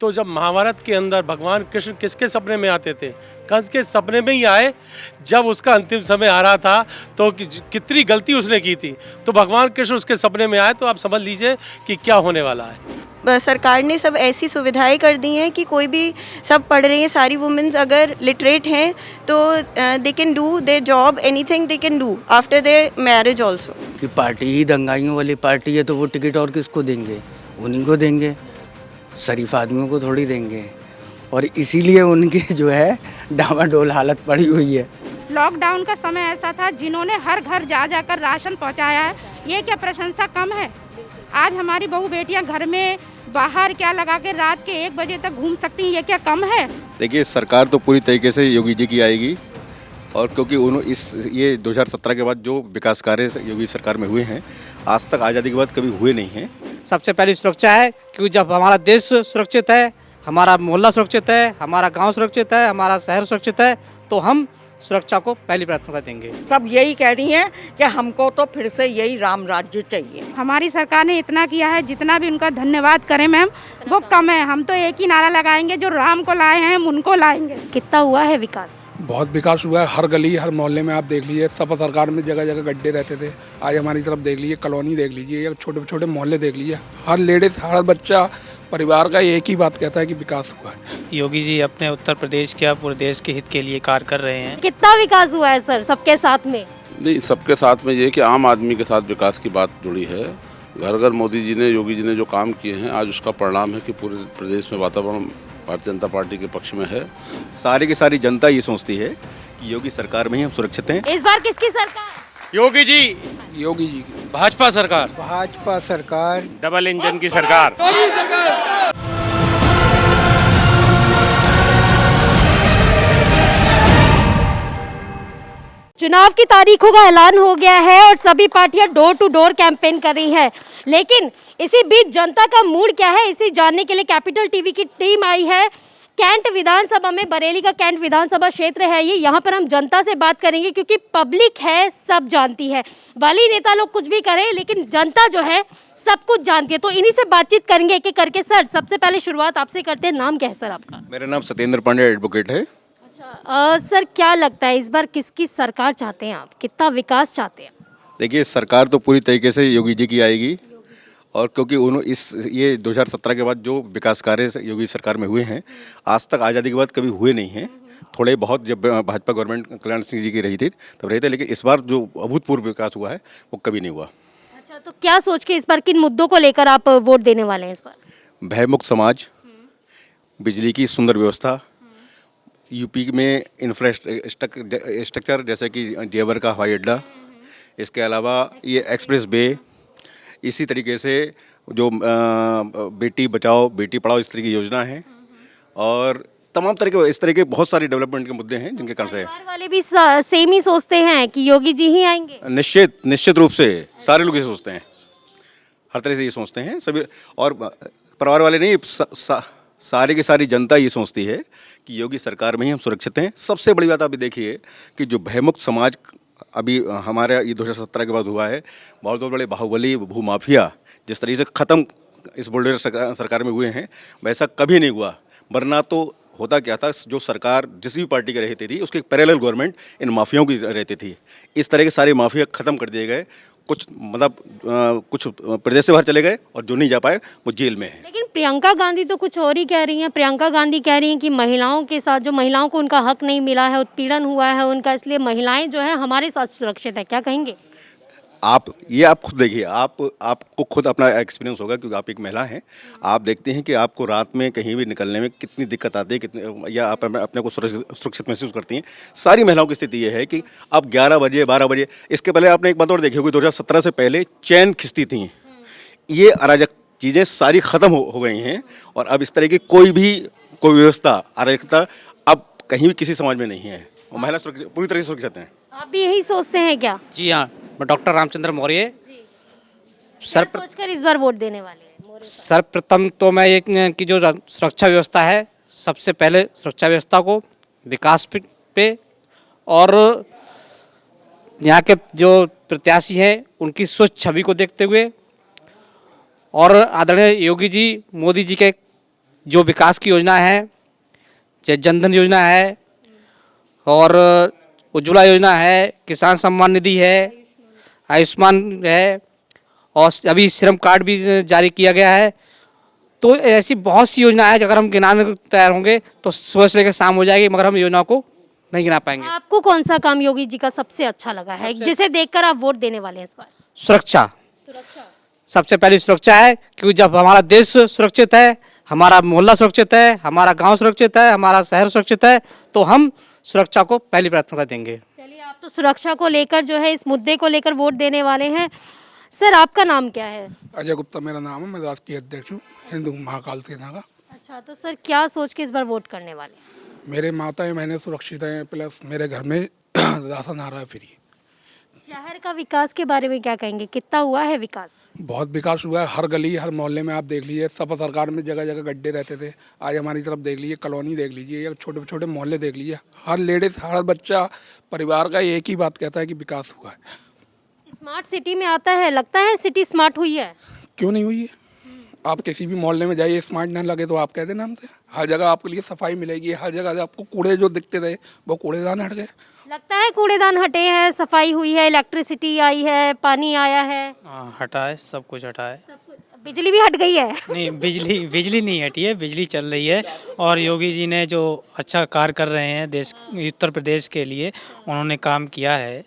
तो जब महाभारत के अंदर भगवान कृष्ण किसके सपने में आते थे? कंस के सपने में ही आए। जब उसका अंतिम समय आ रहा था तो कितनी गलती उसने की थी, तो भगवान कृष्ण उसके सपने में आए। तो आप समझ लीजिए कि क्या होने वाला है। सरकार ने सब ऐसी सुविधाएं कर दी हैं कि कोई भी सब पढ़ रही हैं, सारी वुमेन्स अगर लिटरेट हैं तो they can do their job, anything they can do after their marriage also. कि पार्टी ही दंगाइयों वाली पार्टी है तो वो टिकट और किसको देंगे? उन्हीं को देंगे, शरीफ आदमियों को थोड़ी देंगे। और इसीलिए उनकी जो है डामाडोल हालत पड़ी हुई है। लॉकडाउन का समय ऐसा था जिन्होंने हर घर जा जाकर राशन पहुंचाया है, ये क्या प्रशंसा कम है? आज हमारी बहू बेटियां घर में बाहर क्या लगा के रात के 1 बजे तक घूम सकती हैं, ये क्या कम है? देखिए, सरकार तो पूरी तरीके से योगी जी की आएगी। और क्योंकि ये 2017 के बाद जो विकास कार्य योगी सरकार में हुए हैं, आज तक आज़ादी के बाद कभी हुए नहीं हैं। सबसे पहली सुरक्षा है, क्योंकि जब हमारा देश सुरक्षित है, हमारा मोहल्ला सुरक्षित है, हमारा गांव सुरक्षित है, हमारा शहर सुरक्षित है, तो हम सुरक्षा को पहली प्राथमिकता देंगे। सब यही कह रही हैं कि हमको तो फिर से यही राम राज्य चाहिए। हमारी सरकार ने इतना किया है, जितना भी उनका धन्यवाद करें मैम वो कम है। हम तो एक ही नारा लगाएंगे, जो राम को लाए हैं हम उनको लाएंगे। कितना हुआ है विकास? बहुत विकास हुआ है। हर गली हर मोहल्ले में आप देख लीजिए, सब सरकार में जगह जगह गड्ढे रहते थे। आज हमारी तरफ देख लीजिए, कॉलोनी देख लीजिए या छोटे छोटे मोहल्ले देख लीजिए, हर लेडीज हर बच्चा परिवार का एक ही बात कहता है कि विकास हुआ है। योगी जी अपने उत्तर प्रदेश क्या पूरे देश के हित के लिए कार्य कर रहे हैं। कितना विकास हुआ है सर सबके साथ में? नहीं, सबके साथ में ये कि आम आदमी के साथ विकास की बात जुड़ी है। घर घर मोदी जी ने, योगी जी ने जो काम किए हैं, आज उसका परिणाम है कि पूरे प्रदेश में वातावरण भारतीय जनता पार्टी के पक्ष में है। सारी की सारी जनता ये सोचती है कि योगी सरकार में ही हम सुरक्षित हैं। इस बार किसकी सरकार? योगी जी। योगी जी की भाजपा सरकार। भाजपा सरकार, डबल इंजन की सरकार। चुनाव की तारीखों का ऐलान हो गया है और सभी पार्टियां डोर टू डोर कैंपेन कर रही है, लेकिन इसी बीच जनता का मूड क्या है, इसे जानने के लिए कैपिटल टीवी की टीम आई है कैंट विधानसभा में। बरेली का कैंट विधानसभा क्षेत्र है ये। यहाँ पर हम जनता से बात करेंगे क्योंकि पब्लिक है, सब जानती है। भले नेता लोग कुछ भी करें, लेकिन जनता जो है सब कुछ जानती है। तो इन्हीं से बातचीत करेंगे एक एक करके। सर, सबसे पहले शुरुआत आपसे करते हैं। नाम क्या है सर आपका? मेरा नाम सत्येंद्र पांडे एडवोकेट है। सर, क्या लगता है इस बार किसकी सरकार चाहते हैं आप? कितना विकास चाहते हैं? देखिए, सरकार तो पूरी तरीके से योगी जी की आएगी। और क्योंकि ये 2017 के बाद जो विकास कार्य योगी सरकार में हुए हैं, आज तक आज़ादी के बाद कभी हुए नहीं हैं। थोड़े बहुत जब भाजपा गवर्नमेंट कल्याण सिंह जी की रही थी तब रहे थे, लेकिन इस बार जो अभूतपूर्व विकास हुआ है वो कभी नहीं हुआ। अच्छा, तो क्या सोच के इस बार किन मुद्दों को लेकर आप वोट देने वाले हैं इस बार? भयमुक्त समाज, बिजली की सुंदर व्यवस्था, यूपी में इंफ्रास्ट्रक्चर जैसे कि जेवर का हवाई अड्डा, इसके अलावा ये एक्सप्रेस वे, इसी तरीके से जो बेटी बचाओ बेटी पढ़ाओ इस तरह की योजना है, और तमाम तरह के इस तरह के बहुत सारे डेवलपमेंट के मुद्दे हैं जिनके कारण से परिवार वाले भी सेम ही सोचते हैं कि योगी जी ही आएंगे। निश्चित रूप से सारे लोग ये सोचते हैं, हर तरह से ये सोचते हैं सभी। और परिवार वाले नहीं, सारी की सारी जनता ये सोचती है कि योगी सरकार में ही हम सुरक्षित हैं। सबसे बड़ी बात अभी देखिए कि जो भयमुक्त समाज अभी हमारे ये 2017 के बाद हुआ है, बहुत बड़े बाहुबली भूमाफिया जिस तरीके से ख़त्म इस बुल्डोजर सरकार में हुए हैं, वैसा कभी नहीं हुआ। वरना तो होता क्या था, जो सरकार जिस भी पार्टी की रहती थी उसकी पैरेलल गवर्नमेंट इन माफियाओं की रहती थी। इस तरह के सारे माफिया ख़त्म कर दिए गए। कुछ कुछ प्रदेश से बाहर चले गए और जो नहीं जा पाए वो जेल में है। लेकिन प्रियंका गांधी तो कुछ और ही कह रही हैं। प्रियंका गांधी कह रही हैं कि महिलाओं के साथ, जो महिलाओं को उनका हक नहीं मिला है, उत्पीड़न हुआ है उनका, इसलिए महिलाएं जो है हमारे साथ सुरक्षित है। क्या कहेंगे आप खुद देखिए, आपको खुद अपना एक्सपीरियंस होगा क्योंकि आप एक महिला हैं। आप देखते हैं कि आपको रात में कहीं भी निकलने में कितनी दिक्कत आती है, कितने, या आप अपने को सुरक्षित महसूस करती हैं। सारी महिलाओं की स्थिति ये है कि अब 11 बजे 12 बजे, इसके पहले आपने एक बात और देखी होगी, 2017 से पहले चैन खिंचती थी। ये अराजक चीज़ें सारी ख़त्म हो गई हैं और अब इस तरह की कोई व्यवस्था, अराजकता अब कहीं भी किसी समाज में नहीं है। महिला पूरी तरह से सुरक्षित हैं। आप भी यही सोचते हैं क्या? जी हाँ, मैं डॉक्टर रामचंद्र मौर्य सोचकर इस बार वोट देने वाले हैं? सर्वप्रथम तो मैं एक कि जो सुरक्षा व्यवस्था है, सबसे पहले सुरक्षा व्यवस्था को, विकास पे, और यहाँ के जो प्रत्याशी हैं उनकी स्वच्छ छवि को देखते हुए, और आदरणीय योगी जी, मोदी जी के जो विकास की योजना है, जैसे जनधन योजना है और उज्ज्वला योजना है, किसान सम्मान निधि है, आयुष्मान है और अभी श्रम कार्ड भी जारी किया गया है। तो ऐसी बहुत सी योजना है, अगर हम गिनाने को तैयार होंगे तो सुबह से लेकर शाम हो जाएगी, मगर हम योजनाओं को नहीं गिना पाएंगे। आपको कौन सा काम योगी जी का सबसे अच्छा लगा है, जिसे देखकर आप वोट देने वाले हैं इस बार? सुरक्षा सबसे पहली सुरक्षा है, क्योंकि जब हमारा देश सुरक्षित है, हमारा मोहल्ला सुरक्षित है, हमारा गांव सुरक्षित है, हमारा शहर सुरक्षित है, तो हम सुरक्षा को पहली प्राथमिकता देंगे। चलिए, आप तो सुरक्षा को लेकर जो है इस मुद्दे को लेकर वोट देने वाले हैं। सर, आपका नाम क्या है? अजय गुप्ता मेरा नाम है, मैं राष्ट्रीय अध्यक्ष हूँ हिंदू महाकाल सेना का। अच्छा, तो सर क्या सोच के इस बार वोट करने वाले हैं? मेरे माताएं बहनें सुरक्षित हैं, प्लस मेरे घर में राशन आ रहा है फ्री। शहर का विकास के बारे में क्या कहेंगे, कितना हुआ है विकास? बहुत विकास हुआ है, हर गली हर मोहल्ले में आप देख लीजिए, सपा सरकार में जगह जगह गड्ढे रहते थे, आज हमारी तरफ देख लीजिए, कॉलोनी देख लीजिए या छोटे छोटे मोहल्ले देख लीजिए, हर लेडीज हर बच्चा परिवार का एक ही बात कहता है कि विकास हुआ है। स्मार्ट सिटी में आता है, लगता है सिटी स्मार्ट हुई है? क्यों नहीं हुई है? आप किसी भी मोहल्ले में जाइए, स्मार्ट ना लगे तो आप कह देना हमसे। हर जगह आपके लिए सफाई मिलेगी, हर जगह आपको कूड़े जो दिखते थे वो कूड़ेदान हट गए। लगता है कूड़ेदान हटे हैं, सफाई हुई है, इलेक्ट्रिसिटी आई है, पानी आया है, हाँ, हटा है, सब कुछ हटा है। बिजली भी हट गई है। नहीं, बिजली नहीं हटी है, बिजली चल रही है। और योगी जी ने जो अच्छा कार्य कर रहे हैं देश उत्तर प्रदेश के लिए, उन्होंने काम किया है,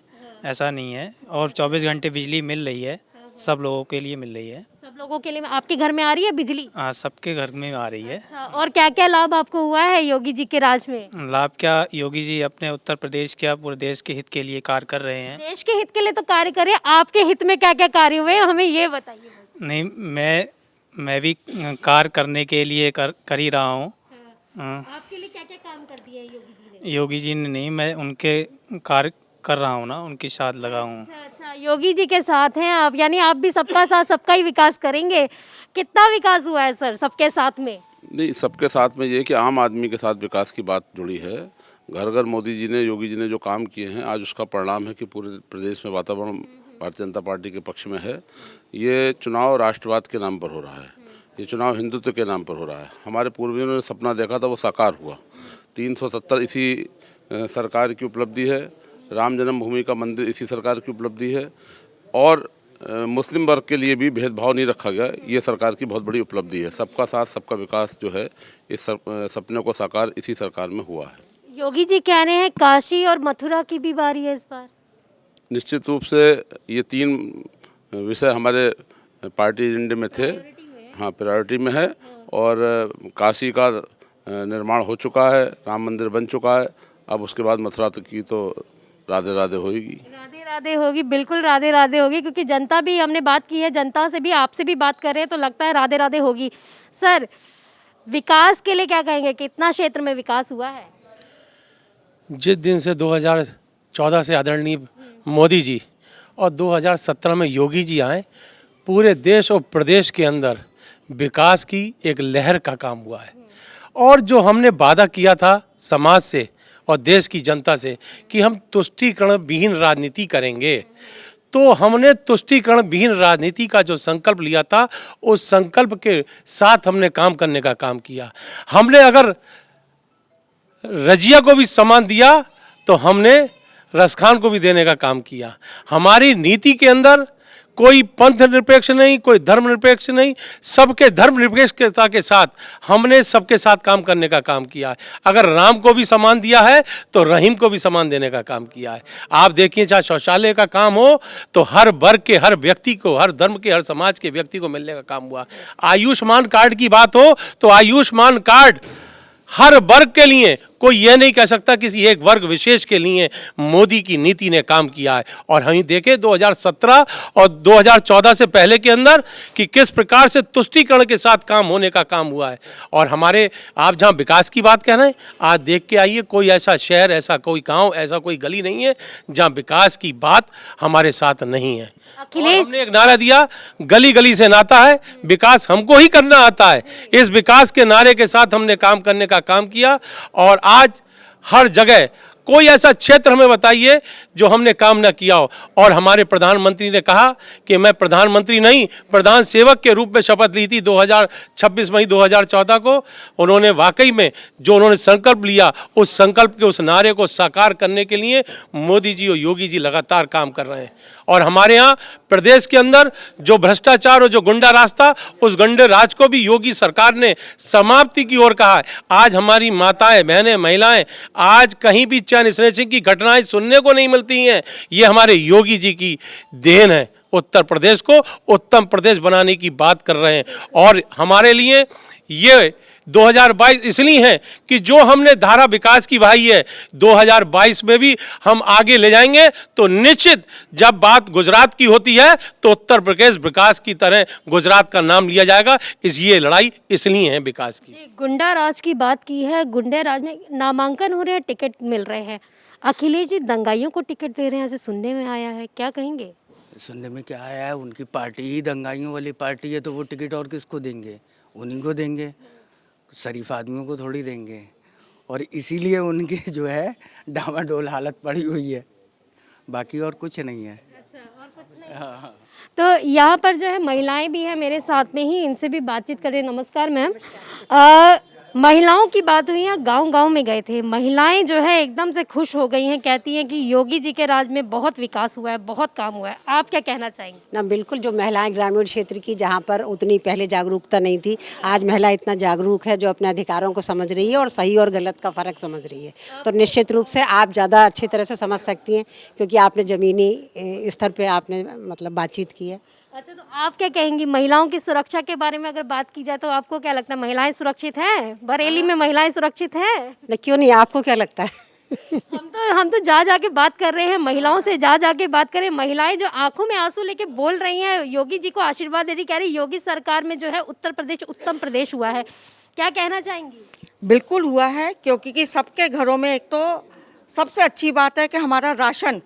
ऐसा नहीं है। और 24 घंटे बिजली मिल रही है, सब लोगों के लिए मिल रही है। सब लोगों के लिए। आपके घर में आ रही है बिजली? हाँ, सबके घर में आ रही है। अच्छा, और क्या क्या लाभ आपको हुआ है योगी जी के राज में? लाभ क्या, योगी जी अपने उत्तर प्रदेश क्या पूरे देश के हित के लिए कार्य कर रहे हैं। देश के हित के लिए तो कार्य करे, आपके हित में क्या क्या कार्य हुए हमें ये बताइए। नहीं, मैं भी कार्य करने के लिए कर ही रहा हूँ। आपके लिए क्या क्या काम कर दिया है योगी जी ने? योगी जी ने नहीं, मैं उनके कार्य कर रहा हूँ ना, उनके साथ लगा हूँ। अच्छा, योगी जी के साथ हैं आप, यानी आप भी सबका साथ सबका ही विकास करेंगे। कितना विकास हुआ है सर सबके साथ में? नहीं, सबके साथ में ये कि आम आदमी के साथ विकास की बात जुड़ी है। घर घर मोदी जी ने, योगी जी ने जो काम किए हैं, आज उसका परिणाम है कि पूरे प्रदेश में वातावरण भारतीय जनता पार्टी के पक्ष में है। ये चुनाव राष्ट्रवाद के नाम पर हो रहा है, ये चुनाव हिंदुत्व के नाम पर हो रहा है। हमारे पूर्वजों ने सपना देखा था, वो साकार हुआ। 370 इसी सरकार की उपलब्धि है, राम जन्मभूमि का मंदिर इसी सरकार की उपलब्धि है, और मुस्लिम वर्ग के लिए भी भेदभाव नहीं रखा गया, ये सरकार की बहुत बड़ी उपलब्धि है। सबका साथ सबका विकास जो है, इस सपने को साकार इसी सरकार में हुआ है। योगी जी कह रहे हैं काशी और मथुरा की भी बारी है इस बार। निश्चित रूप से ये 3 विषय हमारे पार्टी एजेंडे में थे, हाँ, प्रायोरिटी में है। और काशी का निर्माण हो चुका है, राम मंदिर बन चुका है, अब उसके बाद मथुरा की तो राधे राधे होगी। राधे राधे होगी, बिल्कुल राधे राधे होगी, क्योंकि जनता भी, हमने बात की है जनता से भी, आपसे भी बात कर रहे हैं, तो लगता है राधे राधे होगी। सर, विकास के लिए क्या कहेंगे, कितना क्षेत्र में विकास हुआ है? जिस दिन से 2014 से आदरणीय मोदी जी और 2017 में योगी जी आए, पूरे देश और प्रदेश के अंदर विकास की एक लहर का काम हुआ है। और जो हमने वादा किया था समाज से और देश की जनता से कि हम तुष्टीकरण विहीन राजनीति करेंगे, तो हमने तुष्टीकरण विहीन राजनीति का जो संकल्प लिया था, उस संकल्प के साथ हमने काम करने का काम किया। हमने अगर रजिया को भी सम्मान दिया तो हमने रसखान को भी देने का काम किया। हमारी नीति के अंदर कोई पंथ निरपेक्ष नहीं, कोई धर्म निरपेक्ष नहीं, सबके धर्म निरपेक्षता के साथ हमने सबके साथ काम करने का काम किया है। अगर राम को भी सम्मान दिया है तो रहीम को भी सम्मान देने का काम किया है। आप देखिए, चाहे शौचालय का काम हो तो हर वर्ग के हर व्यक्ति को, हर धर्म के हर समाज के व्यक्ति को मिलने का काम हुआ। आयुष्मान कार्ड की बात हो तो आयुष्मान कार्ड हर वर्ग के लिए, कोई यह नहीं कह सकता किसी एक वर्ग विशेष के लिए मोदी की नीति ने काम किया है। और हम देखें 2017 और 2014 से पहले के अंदर कि किस प्रकार से तुष्टीकरण के साथ काम होने का काम हुआ है। और हमारे, आप जहां विकास की बात कह रहे हैं, आज देख के आइए, कोई ऐसा शहर, ऐसा कोई गांव, ऐसा कोई गली नहीं है जहां विकास की बात हमारे साथ नहीं है। हमने एक नारा दिया, गली गली से नाता है, विकास हमको ही करना आता है। इस विकास के नारे के साथ हमने काम करने का काम किया और आज हर जगह कोई ऐसा क्षेत्र हमें बताइए जो हमने काम न किया हो। और हमारे प्रधानमंत्री ने कहा कि मैं प्रधानमंत्री नहीं, प्रधान सेवक के रूप में शपथ ली थी 26 मई 2014 को। उन्होंने वाकई में जो उन्होंने संकल्प लिया, उस संकल्प के उस नारे को साकार करने के लिए मोदी जी और योगी जी लगातार काम कर रहे हैं। और हमारे यहाँ प्रदेश के अंदर जो भ्रष्टाचार और जो गुंडा राज था, उस गुंडे राज को भी योगी सरकार ने समाप्ति की ओर कहा है। आज हमारी माताएं, बहनें, महिलाएं आज कहीं भी चैन स्नैचिंग की घटनाएं सुनने को नहीं मिलती हैं। ये हमारे योगी जी की देन है। उत्तर प्रदेश को उत्तम प्रदेश बनाने की बात कर रहे हैं। और हमारे लिए ये 2022 इसलिए है कि जो हमने धारा विकास की बहाई है, 2022 में भी हम आगे ले जाएंगे। तो निश्चित जब बात गुजरात की होती है तो उत्तर प्रदेश विकास की तरह गुजरात का नाम लिया जाएगा। ये लड़ाई इसलिए है विकास की। गुंडा राज की बात की है, गुंडे राज में नामांकन हो रहे हैं, टिकट मिल रहे हैं। अखिलेश जी दंगाइयों को टिकट दे रहे हैं, ऐसे सुनने में आया है, क्या कहेंगे? सुनने में क्या आया है, उनकी पार्टी ही दंगाइयों वाली पार्टी है, तो वो टिकट और किसको देंगे? उन्हीं को देंगे, शरीफ आदमियों को थोड़ी देंगे। और इसीलिए उनकी जो है डामाडोल हालत पड़ी हुई है, बाकी और कुछ नहीं है। अच्छा, और कुछ नहीं। हाँ। तो यहाँ पर जो है महिलाएं भी हैं मेरे साथ में ही, इनसे भी बातचीत करें। नमस्कार मैम। महिलाओं की बात हुई है, गांव-गांव में गए थे, महिलाएं जो है एकदम से खुश हो गई हैं, कहती हैं कि योगी जी के राज में बहुत विकास हुआ है, बहुत काम हुआ है। आप क्या कहना चाहेंगे? ना बिल्कुल, जो महिलाएं ग्रामीण क्षेत्र की, जहां पर उतनी पहले जागरूकता नहीं थी, आज महिला इतना जागरूक है, जो अपने अधिकारों को समझ रही है और सही और गलत का फ़र्क समझ रही है। तो निश्चित रूप से आप ज़्यादा अच्छी तरह से समझ सकती हैं, क्योंकि आपने ज़मीनी स्तर पर आपने मतलब बातचीत की है। अच्छा, तो आप क्या कहेंगी महिलाओं की सुरक्षा के बारे में अगर बात की जाए तो आपको क्या लगता है, महिलाएं सुरक्षित हैं? बरेली में महिलाएं सुरक्षित हैं? नहीं, क्यों नहीं, आपको क्या लगता है? हम तो जा के बात कर रहे हैं, महिलाओं से जा के बात कर रहे हैं। महिलाएं जो आंखों में आंसू लेके बोल रही हैं, योगी जी को आशीर्वाद दे रही, कह रही योगी सरकार में जो है उत्तर प्रदेश उत्तम प्रदेश हुआ है। क्या कहना चाहेंगी? बिल्कुल हुआ है, क्योंकि सबके घरों में एक तो सबसे अच्छी बात है कि हमारा राशन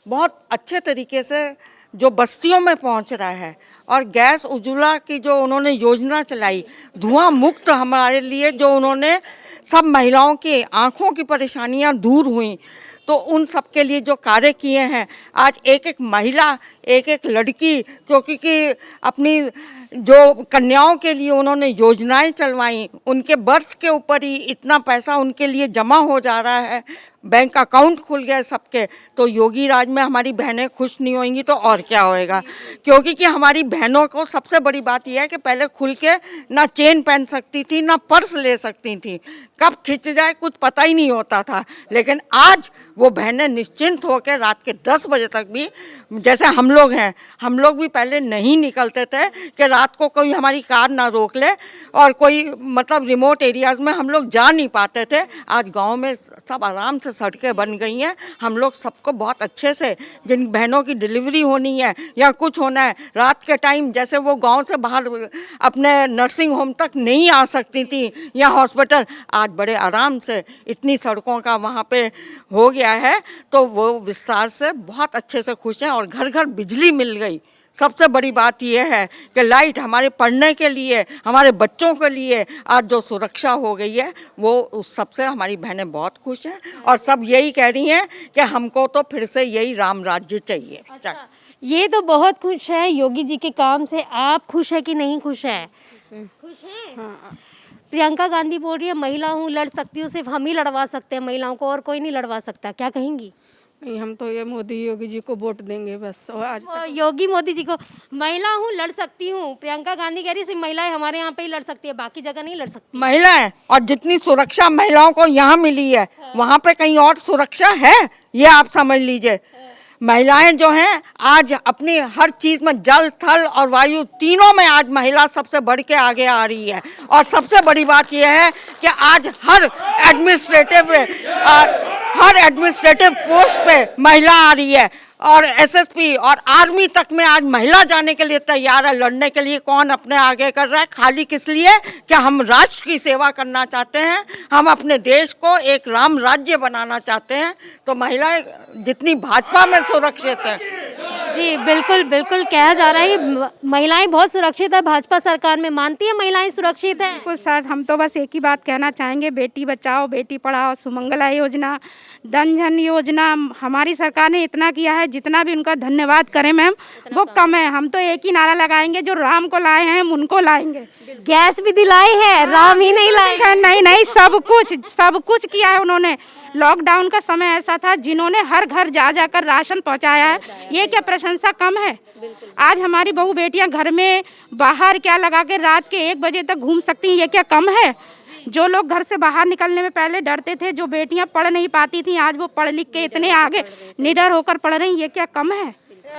बहुत अच्छे तरीके से जो बस्तियों में पहुंच रहा है, और गैस उज्ज्वला की जो उन्होंने योजना चलाई, धुआं मुक्त हमारे लिए जो उन्होंने सब महिलाओं की आंखों की परेशानियां दूर हुई, तो उन सब के लिए जो कार्य किए हैं, आज एक एक महिला, एक एक लड़की, क्योंकि अपनी जो कन्याओं के लिए उन्होंने योजनाएं चलवाई, उनके बर्थ के ऊपर ही इतना पैसा उनके लिए जमा हो जा रहा है, बैंक अकाउंट खुल गए सबके। तो योगी राज में हमारी बहनें खुश नहीं होंगी तो और क्या होएगा, क्योंकि हमारी बहनों को सबसे बड़ी बात यह है कि पहले खुल के ना चेन पहन सकती थी, ना पर्स ले सकती थी, कब खिंच जाए कुछ पता ही नहीं होता था। लेकिन आज वो बहनें निश्चिंत होकर रात के 10 बजे तक भी, जैसे हम लोग हैं, हम लोग भी पहले नहीं निकलते थे कि रात को कोई हमारी कार ना रोक ले, और कोई मतलब रिमोट एरियाज़ में हम लोग जा नहीं पाते थे। आज गांव में सब आराम से सड़कें बन गई हैं। हम लोग सबको बहुत अच्छे से, जिन बहनों की डिलीवरी होनी है या कुछ होना है, रात के टाइम जैसे वो गांव से बाहर अपने नर्सिंग होम तक नहीं आ सकती थी या हॉस्पिटल, आज बड़े आराम से इतनी सड़कों का वहाँ पे हो गया है। तो वो विस्तार से बहुत अच्छे से खुश हैं, और घर घर बिजली मिल गई। सबसे बड़ी बात यह है कि लाइट हमारे पढ़ने के लिए, हमारे बच्चों के लिए आज जो सुरक्षा हो गई है, वो उस सबसे हमारी बहनें बहुत खुश हैं, और सब यही कह रही हैं कि हमको तो फिर से यही राम राज्य चाहिए। अच्छा, ये तो बहुत खुश है योगी जी के काम से। आप खुश है कि नहीं खुश है? खुश है। हाँ। प्रियंका गांधी बोल रही है महिला हूँ, लड़ सकती हूँ, सिर्फ हम ही लड़वा सकते हैं महिलाओं को, और कोई नहीं लड़वा सकता। क्या कहेंगी? नहीं, हम तो ये मोदी योगी जी को वोट देंगे बस। और आज तक योगी मोदी जी को, महिला हूँ लड़ सकती हूँ, प्रियंका गांधी कह रही सिर्फ महिलाएं हमारे यहाँ पे ही लड़ सकती है, बाकी जगह नहीं लड़ सकती महिलाएं। और जितनी सुरक्षा महिलाओं को यहाँ मिली है, वहाँ पे कहीं और सुरक्षा है, ये आप समझ लीजिए। महिलाएं जो हैं आज अपनी हर चीज़ में, जल थल और वायु तीनों में आज महिला सबसे बढ़ के आगे आ रही है। और सबसे बड़ी बात यह है कि आज हर एडमिनिस्ट्रेटिव पोस्ट पे महिला आ रही है, और एसएसपी और आर्मी तक में आज महिला जाने के लिए तैयार है। लड़ने के लिए कौन अपने आगे कर रहा है? खाली किस लिए कि हम राष्ट्र की सेवा करना चाहते हैं, हम अपने देश को एक राम राज्य बनाना चाहते हैं। तो महिलाएं जितनी भाजपा में सुरक्षित है, जी बिल्कुल बिल्कुल, कहा जा रहा है कि महिलाएं बहुत सुरक्षित है भाजपा सरकार में। मानती है महिलाएं सुरक्षित हैं? बिल्कुल सर, हम तो बस एक ही बात कहना चाहेंगे, बेटी बचाओ बेटी पढ़ाओ, सुमंगला योजना, धन जन योजना, हमारी सरकार ने इतना किया है, जितना भी उनका धन्यवाद करें मैम वो कम है। हम तो एक ही नारा लगाएंगे, जो राम को लाए हैं हम उनको लाएंगे। गैस भी दिलाई है, राम ही नहीं लाए। नहीं, सब कुछ किया है उन्होंने। लॉकडाउन का समय ऐसा था, जिन्होंने हर घर जा जाकर राशन पहुंचाया है, ये क्या प्रशंसा कम है? आज हमारी बहू बेटियां घर में बाहर क्या लगा के रात के 1 बजे तक घूम सकती हैं, ये क्या कम है? जो लोग घर से बाहर निकलने में पहले डरते थे, जो बेटियां पढ़ नहीं पाती थी, आज वो पढ़ लिख के इतने आगे निडर होकर पढ़ रही, ये क्या कम है?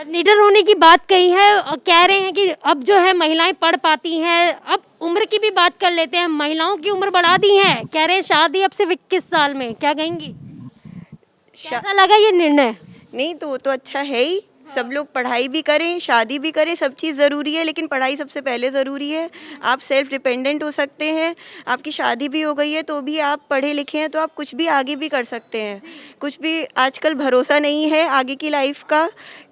निडर होने की बात कही है और कह रहे हैं कि अब जो है महिलाएं पढ़ पाती हैं। अब उम्र की भी बात कर लेते हैं, महिलाओं की उम्र बढ़ा दी है, कह रहे हैं शादी अब से 21 साल में। क्या कहेंगी, कैसा लगा ये निर्णय? नहीं तो वो तो अच्छा है ही, सब लोग पढ़ाई भी करें, शादी भी करें, सब चीज़ ज़रूरी है, लेकिन पढ़ाई सबसे पहले ज़रूरी है। आप सेल्फ डिपेंडेंट हो सकते हैं, आपकी शादी भी हो गई है तो भी आप पढ़े लिखे हैं, तो आप कुछ भी आगे भी कर सकते हैं। कुछ भी आजकल भरोसा नहीं है आगे की लाइफ का,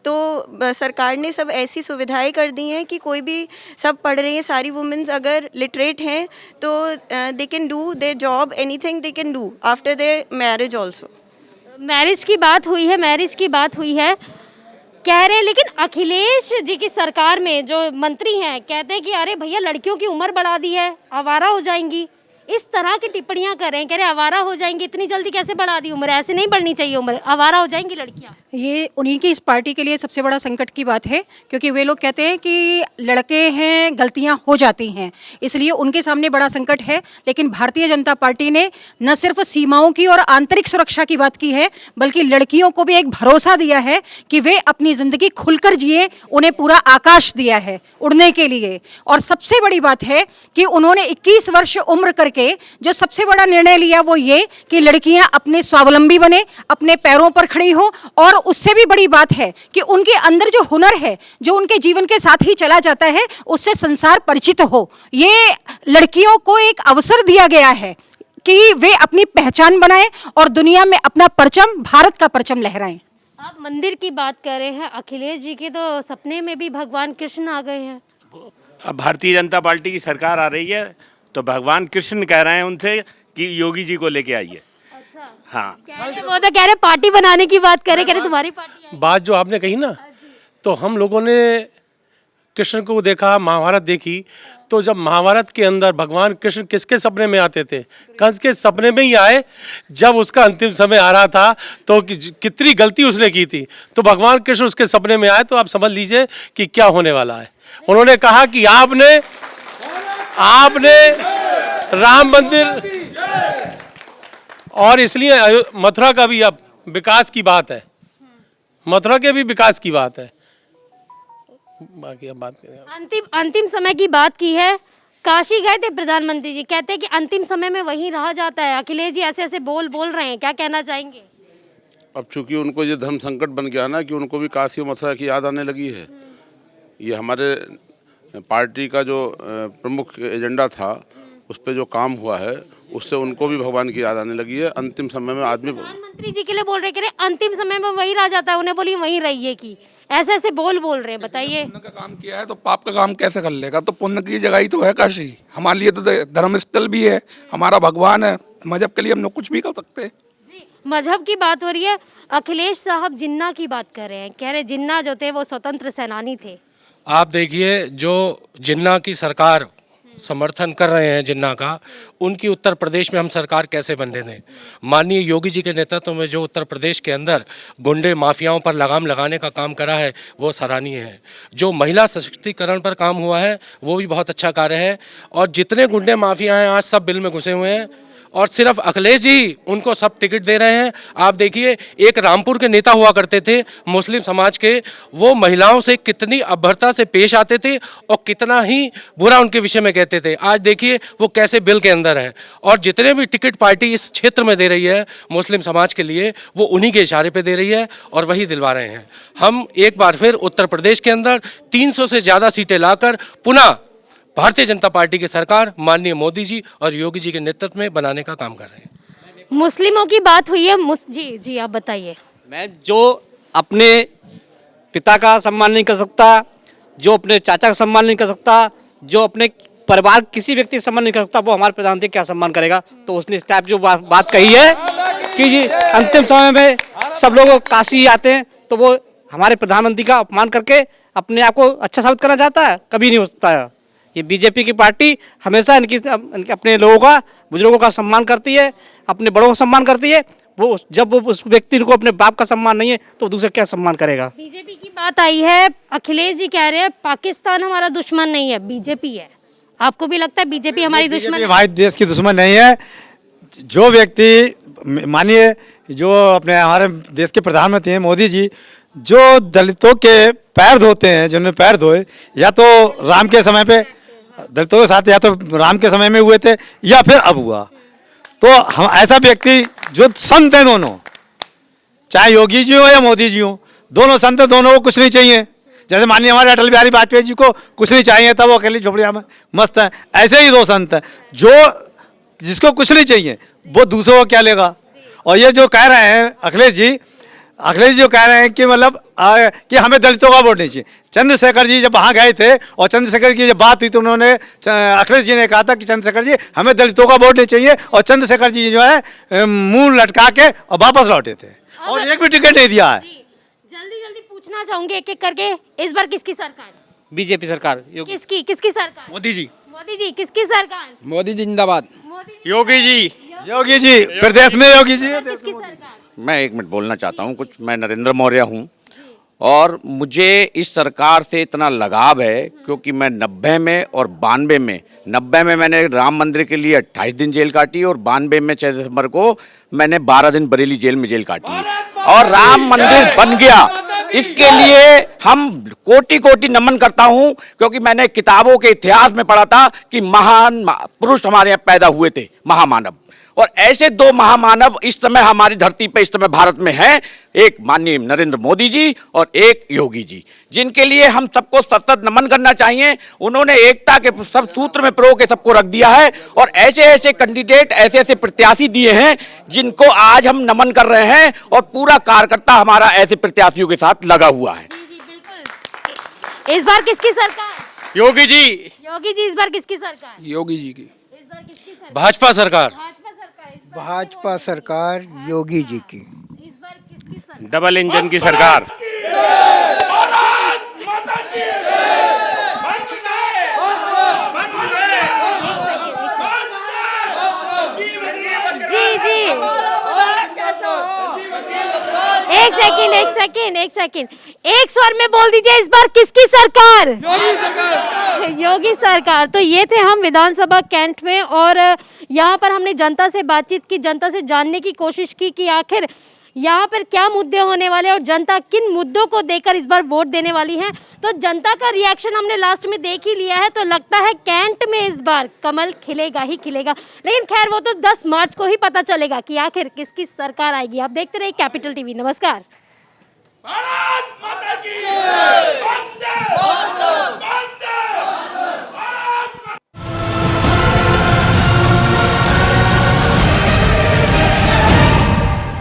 तो सरकार ने सब ऐसी सुविधाएं कर दी हैं कि कोई भी, सब पढ़ रही हैं, सारी वुमेन्स अगर लिटरेट हैं तो they can do their job, anything they can do after their marriage also. Marriage की बात हुई है, कह रहे हैं, लेकिन अखिलेश जी की सरकार में जो मंत्री हैं कहते हैं कि अरे भैया लड़कियों की उम्र बढ़ा दी है, आवारा हो जाएंगी। इस तरह की टिप्पणियां कर रहे हैं, कह रहे आवारा हो जाएंगी, इतनी जल्दी कैसे बढ़ा दी उम्र, ऐसे नहीं बढ़नी चाहिए उम्र, आवारा हो जाएंगी लड़कियां। ये उन्हीं की इस पार्टी के लिए सबसे बड़ा संकट की बात है, क्योंकि वे लोग कहते हैं कि लड़के हैं, गलतियां हो जाती हैं, इसलिए उनके सामने बड़ा संकट है। लेकिन भारतीय जनता पार्टी ने न सिर्फ सीमाओं की और आंतरिक सुरक्षा की बात की है, बल्कि लड़कियों को भी एक भरोसा दिया है कि वे अपनी ज़िंदगी खुलकर जिए, उन्हें पूरा आकाश दिया है उड़ने के लिए। और सबसे बड़ी बात है कि उन्होंने 21 वर्ष उम्र करके जो सबसे बड़ा निर्णय लिया वो ये कि लड़कियां अपने स्वावलंबी बने, अपने पैरों पर खड़ी हो। और उससे भी बड़ी बात है कि उनके अंदर जो हुनर है, जो उनके जीवन के साथ ही चला जाता है, उससे संसार परिचित हो। ये लड़कियों को एक अवसर दिया गया है कि वे अपनी पहचान बनाएं और दुनिया में अपना परचम, भारत का परचम लहराएं। आप मंदिर की बात कर रहे हैं, अखिलेश जी के तो सपने में भी भगवान कृष्ण आ गए हैं। अब भारतीय जनता पार्टी की सरकार आ रही है तो भगवान कृष्ण कह रहे हैं उनसे कि योगी जी को लेके आइए। अच्छा, हाँ, वो तो कह रहे पार्टी बनाने की बात कह रहे तुम्हारी पार्टी। बात जो आपने कही ना, तो हम लोगों ने कृष्ण को देखा, महाभारत देखी, तो जब महाभारत के अंदर भगवान कृष्ण किसके सपने में आते थे? कंस के सपने में ही आए। जब उसका अंतिम समय आ रहा था तो कितनी गलती उसने की थी, तो भगवान कृष्ण उसके सपने में आए। तो आप समझ लीजिए कि क्या होने वाला है। उन्होंने कहा कि आपने राम मंदिर, और इसलिए मथुरा का भी अब विकास की बात है, मथुरा के भी विकास की बात है। बाकी अब बात करें, अंतिम समय की बात की है। काशी गए थे प्रधानमंत्री जी, कहते हैं कि अंतिम समय में वहीं रहा जाता है। अखिलेश जी ऐसे ऐसे बोल रहे हैं, क्या कहना चाहेंगे? अब चूंकि उनको ये धर्म संकट बन गया ना कि उनको भी काशी और मथुरा की याद आने लगी है। ये हमारे पार्टी का जो प्रमुख एजेंडा था, उस पर जो काम हुआ है, उससे उनको भी भगवान की याद आने लगी है। अंतिम समय में आदमी, प्रधानमंत्री जी के लिए बोल रहे, कह रहे अंतिम समय में वहीं रह जाता है, उन्हें बोली वहीं रहिए की, ऐसे ऐसे बोल रहे हैं। बताइए, पुण्य का काम किया है तो पाप का काम कैसे कर लेगा? तो पुण्य की जगह ही तो है काशी, हमारे लिए तो धर्म स्थल भी है, हमारा भगवान है। मजहब के लिए हम लोग कुछ भी कर सकते हैं। मजहब की बात हो रही है, अखिलेश साहब जिन्ना की बात कर रहे हैं, कह रहे जिन्ना जो थे वो स्वतंत्र सेनानी थे। आप देखिए, जो जिन्ना की सरकार समर्थन कर रहे हैं जिन्ना का, उनकी उत्तर प्रदेश में हम सरकार कैसे बनने दें? माननीय योगी जी के नेतृत्व में जो उत्तर प्रदेश के अंदर गुंडे माफियाओं पर लगाम लगाने का काम करा है, वो सराहनीय है। जो महिला सशक्तिकरण पर काम हुआ है, वो भी बहुत अच्छा कार्य है। और जितने गुंडे माफिया हैं आज सब बिल में घुसे हुए हैं, और सिर्फ अखिलेश जी उनको सब टिकट दे रहे हैं। आप देखिए, एक रामपुर के नेता हुआ करते थे मुस्लिम समाज के, वो महिलाओं से कितनी अभद्रता से पेश आते थे और कितना ही बुरा उनके विषय में कहते थे। आज देखिए वो कैसे बिल के अंदर है। और जितने भी टिकट पार्टी इस क्षेत्र में दे रही है मुस्लिम समाज के लिए, वो उन्हीं के इशारे पे दे रही है और वही दिलवा रहे हैं। हम एक बार फिर उत्तर प्रदेश के अंदर 300 से ज़्यादा सीटें लाकर पुनः भारतीय जनता पार्टी की सरकार माननीय मोदी जी और योगी जी के नेतृत्व में बनाने का काम कर रहे हैं। मुस्लिमों की बात हुई है, जी आप बताइए। मैं जो अपने पिता का सम्मान नहीं कर सकता, जो अपने चाचा का सम्मान नहीं कर सकता, जो अपने परिवार किसी व्यक्ति का सम्मान नहीं कर सकता, वो हमारे प्रधानमंत्री क्या सम्मान करेगा। तो उसने इस टाइप जो बात कही है कि जी अंतिम समय में सब लोग काशी आते हैं, तो वो हमारे प्रधानमंत्री का अपमान करके अपने आप को अच्छा साबित करना चाहता है, कभी नहीं हो सकता है। ये बीजेपी की पार्टी हमेशा इनकी अपने लोगों का, बुजुर्गों का सम्मान करती है, अपने बड़ों का सम्मान करती है। वो जब वो उस व्यक्ति को अपने बाप का सम्मान नहीं है तो दूसरा क्या सम्मान करेगा। बीजेपी की बात आई है, अखिलेश जी कह रहे हैं पाकिस्तान हमारा दुश्मन नहीं है, बीजेपी है। आपको भी लगता है बीजेपी हमारी दुश्मन है? हमारे देश की दुश्मन नहीं है। जो व्यक्ति, मानिए जो अपने हमारे देश के प्रधानमंत्री हैं मोदी जी, जो दलितों के पैर धोते हैं, जिन्होंने पैर धोए, या तो राम के समय पे दलितों के साथ, या तो राम के समय में हुए थे, या फिर अब हुआ, तो हम ऐसा व्यक्ति जो संत हैं दोनों, चाहे योगी जी हो या मोदी जी हो, दोनों संत हैं, दोनों को कुछ नहीं चाहिए। जैसे माननीय हमारे अटल बिहारी वाजपेयी जी को कुछ नहीं चाहिए था, वो अकेली झोपड़िया में मस्त है, ऐसे ही दो संत हैं जो जिसको कुछ नहीं चाहिए वो दूसरों को क्या लेगा। और ये जो कह रहे हैं अखिलेश जी जो कह रहे हैं कि मतलब कि हमें दलितों का वोट नहीं चाहिए। चंद्रशेखर जी जब वहाँ गए थे और चंद्रशेखर की जब बात हुई तो उन्होंने, अखिलेश जी ने कहा था कि चंद्रशेखर जी हमें दलितों का वोट नहीं चाहिए, और चंद्रशेखर जी जो है मुंह लटका के और वापस लौटे थे और एक भी टिकट नहीं दिया है। जल्दी जल्दी पूछना चाहूंगी एक एक करके, इस बार किसकी सरकार? बीजेपी सरकार। किसकी सरकार? मोदी जी। मोदी जी। किसकी सरकार? मोदी जी जिंदाबाद। योगी जी प्रदेश में योगी जी। किसकी सरकार? मैं 1 मिनट बोलना चाहता हूँ कुछ। मैं नरेंद्र मौर्य हूँ और मुझे इस सरकार से इतना लगाव है क्योंकि मैं 90 में और 92 में, 90 में मैंने राम मंदिर के लिए 28 दिन जेल काटी और 92 में 6 दिसंबर को मैंने 12 दिन बरेली जेल में जेल काटी, और राम मंदिर बन गया। इसके लिए हम कोटि कोटि नमन करता हूं, क्योंकि मैंने किताबों के इतिहास में पढ़ा था कि महान पुरुष हमारे यहाँ पैदा हुए थे, महामानव, और ऐसे 2 महामानव इस समय हमारी धरती पे, इस समय भारत में हैं, एक माननीय नरेंद्र मोदी जी और एक योगी जी, जिनके लिए हम सबको सतत नमन करना चाहिए। उन्होंने एकता के सब सूत्र में पिरो के सबको रख दिया है, और ऐसे ऐसे कैंडिडेट, ऐसे ऐसे प्रत्याशी दिए हैं जिनको आज हम नमन कर रहे हैं, और पूरा कार्यकर्ता हमारा ऐसे प्रत्याशियों के साथ लगा हुआ है। जी बिल्कुल। इस बार किसकी सरकार? योगी जी। इस बार किसकी सरकार? योगी जी की। इस बार किसकी सरकार? भाजपा सरकार। भाजपा सरकार योगी जी की। इस बार किसकी सरकार? डबल इंजन की सरकार। जी एक सेकंड एक स्वर में बोल दीजिए, इस बार किसकी सरकार? योगी सरकार। तो ये थे हम विधानसभा कैंट में, और यहाँ पर हमने जनता से बातचीत की, जनता से जानने की कोशिश की कि आखिर यहाँ पर क्या मुद्दे होने वाले और जनता किन मुद्दों को देकर इस बार वोट देने वाली है। तो जनता का रिएक्शन हमने लास्ट में देख ही लिया है, तो लगता है कैंट में इस बार कमल खिलेगा ही खिलेगा। लेकिन खैर वो तो 10 मार्च को ही पता चलेगा कि आखिर किसकी सरकार आएगी। आप देखते रहिए कैपिटल टीवी। नमस्कार।